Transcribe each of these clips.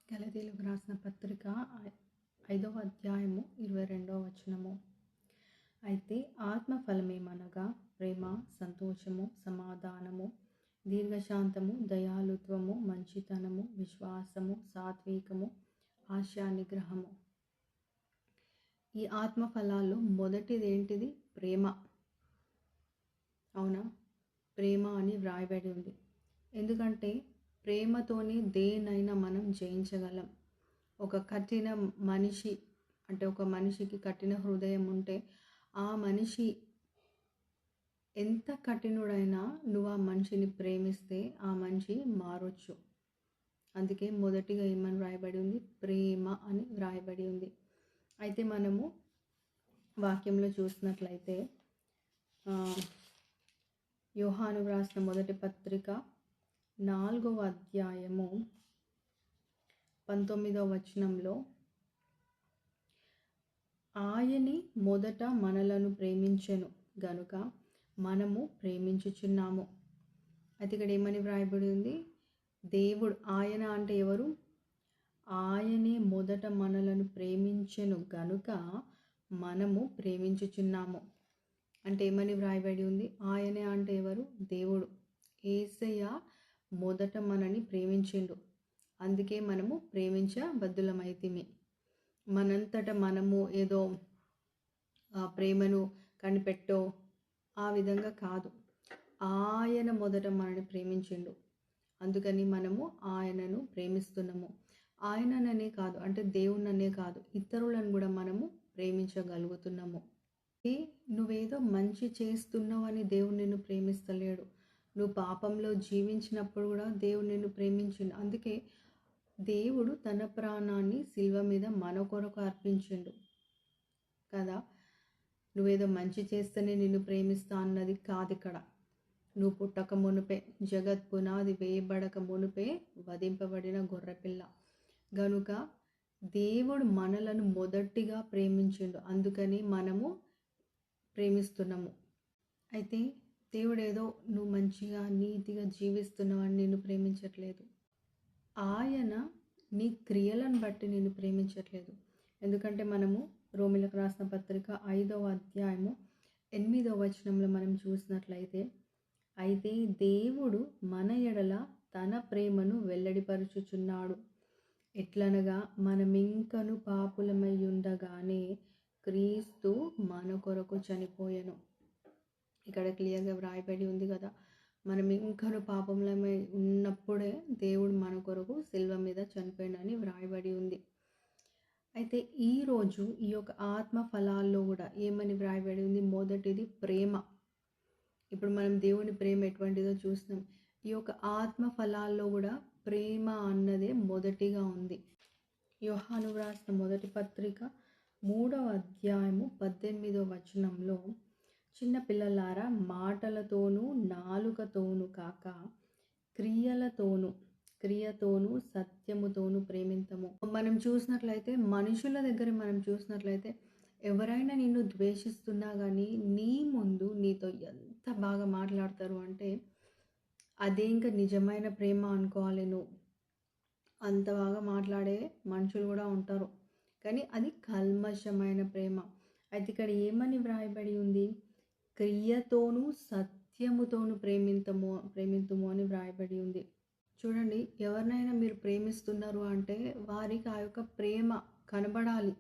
గలతీయులకు రాసిన పత్రిక 5వ అధ్యాయము 22వ వచనము. అయితే ఆత్మఫలమేమనగా ప్రేమ, సంతోషము, సమాధానము, దీర్ఘశాంతము, దయాళుత్వము, మంచితనము, విశ్వాసము, సాత్వికము, ఆశానిగ్రహము. ఈ ఆత్మఫలాల్లో మొదటిది ఏంటిది? ప్రేమ. అవునా? ప్రేమ అని వ్రాయబడి ఉంది. ఎందుకంటే ప్రేమతోనే దేనైనా మనం జయించగలం. ఒక కఠిన మనిషి అంటే ఒక మనిషికి కఠిన హృదయం ఉంటే ఆ మనిషి ఎంత కఠినుడైనా నువ్వు ఆ మనిషిని ప్రేమిస్తే ఆ మనిషి మారొచ్చు. అందుకే మొదటిగా ఏమని వ్రాయబడి ఉంది? ప్రేమ అని వ్రాయబడి ఉంది. అయితే మనము వాక్యంలో చూసినట్లయితే యోహాను వ్రాసిన మొదటి పత్రిక 4వ అధ్యాయము 19వ వచనంలో ఆయనే మొదట మనలను ప్రేమించెను గనుక మనము ప్రేమించుచున్నాము. అయితే ఇక్కడ ఏమని వ్రాయబడి ఉంది? దేవుడు, ఆయన అంటే ఎవరు? ఆయనే మొదట మనలను ప్రేమించెను గనుక మనము ప్రేమించుచున్నాము. అంటే ఏమని వ్రాయబడి ఉంది? ఆయనే అంటే ఎవరు? దేవుడు. యేసయ్య మొదట మనని ప్రేమించిండు, అందుకే మనము ప్రేమించబద్దులమైతిమి. మనంతట మనము ఏదో ప్రేమను కనిపెట్టో ఆ విధంగా కాదు. ఆయన మొదట మనని ప్రేమించిండు, అందుకని మనము ఆయనను ప్రేమిస్తున్నాము. ఆయననే కాదు, అంటే దేవుణ్ణనే కాదు, ఇతరులను కూడా మనము ప్రేమించగలుగుతున్నాము. నువ్వేదో మంచి చేస్తున్నావు అని దేవుడు నిన్ను ప్రేమిస్తలేడు. నువ్వు పాపంలో జీవించినప్పుడు కూడా దేవుడు నిన్ను ప్రేమించిండు. అందుకే దేవుడు తన ప్రాణాన్ని శిలువ మీద మన కొరకు అర్పించిండు కదా. నువ్వేదో మంచి చేస్తేనే నిన్ను ప్రేమిస్తా అన్నది కాదు ఇక్కడ. నువ్వు పుట్టక మునుపే, జగత్ పునాది వేయబడక మునుపే వధింపబడిన గొర్రెపిల్ల గనుక దేవుడు మనలను మొదటిగా ప్రేమించిండు, అందుకని మనము ప్రేమిస్తున్నాము. అయితే దేవుడు ఏదో నువ్వు మంచిగా నీతిగా జీవిస్తున్నావని నిన్ను ప్రేమించట్లేదు. ఆయన నీ క్రియలను బట్టి నిన్ను ప్రేమించట్లేదు. ఎందుకంటే మనము రోమీయులకు రాసిన పత్రిక 5వ అధ్యాయము 8వ వచనంలో మనం చూసినట్లయితే, అయితే దేవుడు మన ఎడల తన ప్రేమను వెల్లడిపరుచుచున్నాడు. ఎట్లనగా మనమింకను పాపులమై ఉండగానే క్రీస్తు మన కొరకు చనిపోయెను. ఇక్కడ క్లియర్గా వ్రాయబడి ఉంది కదా. మనం ఇంకను పాపంలమై ఉన్నప్పుడే దేవుడు మన కొరకు శిల్వ మీద చనిపోయినని వ్రాయబడి ఉంది. అయితే ఈరోజు ఈ యొక్క ఆత్మ ఫలాల్లో కూడా ఏమని వ్రాయబడి ఉంది? మొదటిది ప్రేమ. ఇప్పుడు మనం దేవుని ప్రేమ ఎటువంటిదో చూస్తున్నాం. ఈ యొక్క ఆత్మ ఫలాల్లో కూడా ప్రేమ అన్నదే మొదటిగా ఉంది. యోహాను వ్రాసిన మొదటి పత్రిక 3వ అధ్యాయము 18వ వచనంలో, చిన్న పిల్లలారా, మాటలతోనూ నాలుకతోనూ కాక క్రియతోనూ సత్యముతోనూ ప్రేమింతము. మనం చూసినట్లయితే మనుషుల దగ్గర మనం చూసినట్లయితే ఎవరైనా నిన్ను ద్వేషిస్తున్నా కానీ నీ ముందు నీతో ఎంత బాగా మాట్లాడతారు అంటే అదే ఇంకా నిజమైన ప్రేమ అనుకోవాలి నువ్వు. అంత బాగా మాట్లాడే మనుషులు కూడా ఉంటారు, కానీ అది కల్మషమైన ప్రేమ. అయితే ఇక్కడ ఏమని వ్రాయబడి ఉంది? క్రియతోనూ సత్యముతోనూ ప్రేమింతుము అని వ్రాయబడి ఉంది. చూడండి, ఎవరినైనా మీరు ప్రేమిస్తున్నారు అంటే వారికి ఆ యొక్క ప్రేమ కనబడాలి.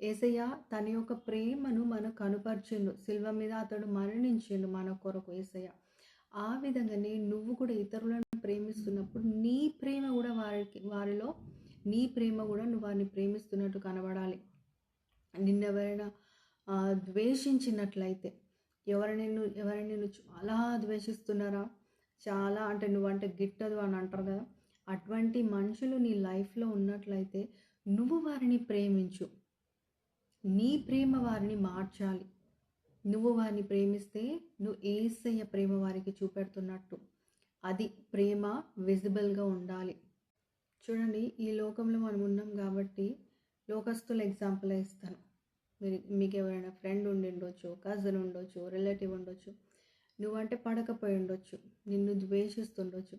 యేసయ్య తన యొక్క ప్రేమను మనకు కనుపరిచిండు, శిల్వ మీద అతడు మరణించిండు మన కొరకు యేసయ్య. ఆ విధంగానే నువ్వు కూడా ఇతరులను ప్రేమిస్తున్నప్పుడు నీ ప్రేమ కూడా వారిలో నీ ప్రేమ కూడా నువ్వు వారిని ప్రేమిస్తున్నట్టు కనబడాలి. నిన్నెవరైనా ద్వేషించినట్లయితే, ఎవరైనా నిన్ను చాలా ద్వేషిస్తున్నారా, చాలా అంటే నువ్వంటే గిట్టదు అని అంటారు కదా, అటువంటి మనుషులు నీ లైఫ్లో ఉన్నట్లయితే నువ్వు వారిని ప్రేమించు. నీ ప్రేమ వారిని మార్చాలి. నువ్వు వారిని ప్రేమిస్తే నువ్వు యేసయ్య ప్రేమ వారికి చూపెడుతున్నట్టు. అది ప్రేమ విజిబుల్గా ఉండాలి. చూడండి, ఈ లోకంలో మనం ఉన్నాం కాబట్టి లోకస్తుల ఎగ్జాంపుల్ ఇస్తాను. మీకు ఎవరైనా ఫ్రెండ్ ఉండొచ్చు, కజిన్ ఉండొచ్చు, రిలేటివ్ ఉండొచ్చు, నువ్వంటే పడకపోయి ఉండొచ్చు, నిన్ను ద్వేషిస్తుండొచ్చు.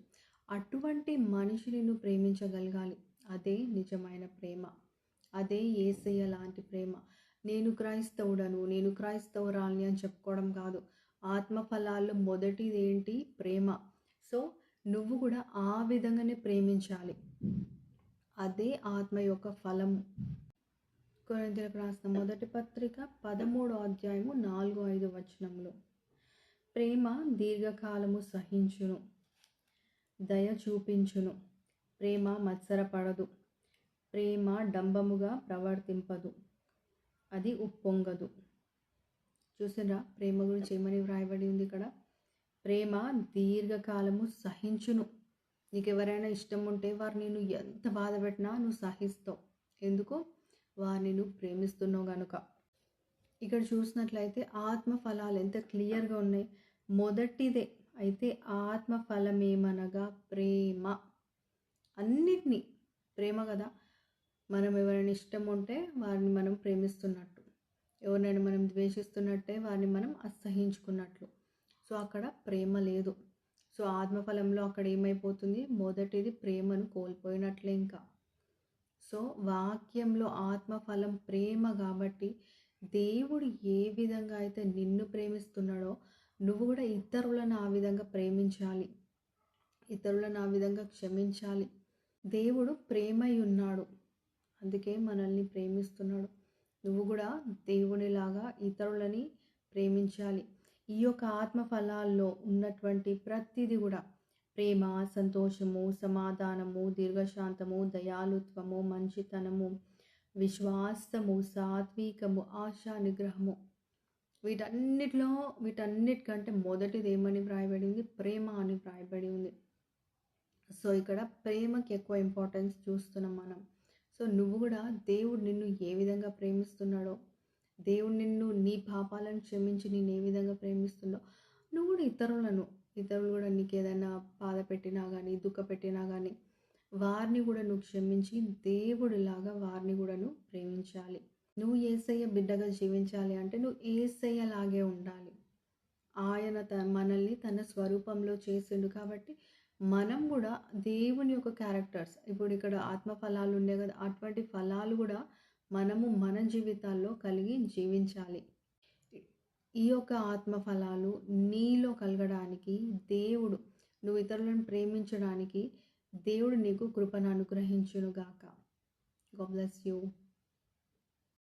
అటువంటి మనిషిని నువ్వు ప్రేమించగలగాలి. అదే నిజమైన ప్రేమ. అదే యేసయ్య లాంటి ప్రేమ. నేను క్రైస్తవుడను, నేను క్రైస్తవురాలిని అని చెప్పుకోవడం కాదు. ఆత్మ ఫలాల్లో మొదటిదేంటి? ప్రేమ. సో, నువ్వు కూడా ఆ విధంగానే ప్రేమించాలి. అదే ఆత్మ యొక్క ఫలము. కొరింథీయులకు రాసిన మొదటి పత్రిక 13వ అధ్యాయము 4-5 వచనములు. ప్రేమ దీర్ఘకాలము సహించును, దయ చూపించును. ప్రేమ మత్సరపడదు. ప్రేమ డంబముగా ప్రవర్తింపదు. అది ఉప్పొంగదు. చూసారా ప్రేమ గురించి ఏమని వ్రాయబడి ఉంది ఇక్కడ? ప్రేమ దీర్ఘకాలము సహించును. నీకు ఎవరైనా ఇష్టం ఉంటే వారు నేను ఎంత బాధ పెట్టినా నువ్వు సహిస్తావు. ఎందుకు? వారిని నువ్వు ప్రేమిస్తున్నావు కనుక. ఇక్కడ చూసినట్లయితే ఆత్మ ఫలాలు ఎంత క్లియర్గా ఉన్నాయి. మొదటిదే అయితే ఆత్మ ఫలం ఏమనగా ప్రేమ. అన్నిటినీ ప్రేమ కదా. మనం ఎవరైనా ఇష్టం ఉంటే వారిని మనం ప్రేమిస్తున్నట్టు, ఎవరినైనా మనం ద్వేషిస్తున్నట్టే వారిని మనం అసహించుకున్నట్లు. సో అక్కడ ప్రేమ లేదు. సో ఆత్మఫలంలో అక్కడ ఏమైపోతుంది? మొదటిది ప్రేమను కోల్పోయినట్లే ఇంకా. సో వాక్యంలో ఆత్మఫలం ప్రేమ కాబట్టి దేవుడు ఏ విధంగా అయితే నిన్ను ప్రేమిస్తున్నాడో నువ్వు కూడా ఇతరులను ఆ విధంగా ప్రేమించాలి, ఇతరులను ఆ విధంగా క్షమించాలి. దేవుడు ప్రేమై ఉన్నాడు, అందుకే మనల్ని ప్రేమిస్తున్నాడు. నువ్వు కూడా దేవునిలాగా ఇతరులని ప్రేమించాలి. ఈ యొక్క ఆత్మ ఫలాల్లో ఉన్నటువంటి ప్రతిదీ కూడా ప్రేమ, సంతోషము, సమాధానము, దీర్ఘశాంతము, దయాలుత్వము, మంచితనము, విశ్వాసము, సాత్వికము, ఆశా నిగ్రహము, వీటన్నిటికంటే మొదటిది ఏమని వ్రాయబడి ఉంది? ప్రేమ అని వ్రాయబడి ఉంది. సో ఇక్కడ ప్రేమకి ఎక్కువ ఇంపార్టెన్స్ చూస్తున్నాం మనం. సో నువ్వు కూడా దేవుడు నిన్ను ఏ విధంగా ప్రేమిస్తున్నాడో, దేవుడు నిన్ను నీ పాపాలను క్షమించి నేను ఏ విధంగా ప్రేమిస్తుందో నువ్వు కూడా ఇతరులు కూడా నీకు ఏదైనా బాధ పెట్టినా కానీ, దుఃఖ పెట్టినా కానీ వారిని కూడా నువ్వు క్షమించి దేవుడిలాగా వారిని కూడా నువ్వు ప్రేమించాలి. నువ్వు యేసయ్య బిడ్డగా జీవించాలి అంటే నువ్వు యేసయ్యలాగే ఉండాలి. ఆయన మనల్ని తన స్వరూపంలో చేసిండు కాబట్టి మనం కూడా దేవుని యొక్క క్యారెక్టర్స్, ఇప్పుడు ఇక్కడ ఆత్మ ఫలాలు ఉన్నాయి కదా, అటువంటి ఫలాలు కూడా మనము మన జీవితాల్లో కలిగి జీవించాలి. ఈ యొక్క ఆత్మ ఫలాలు నీలో కలగడానికి దేవుడు, నువ్వు ఇతరులను ప్రేమించడానికి దేవుడు నీకు కృపను అనుగ్రహించునుగాక. God bless you.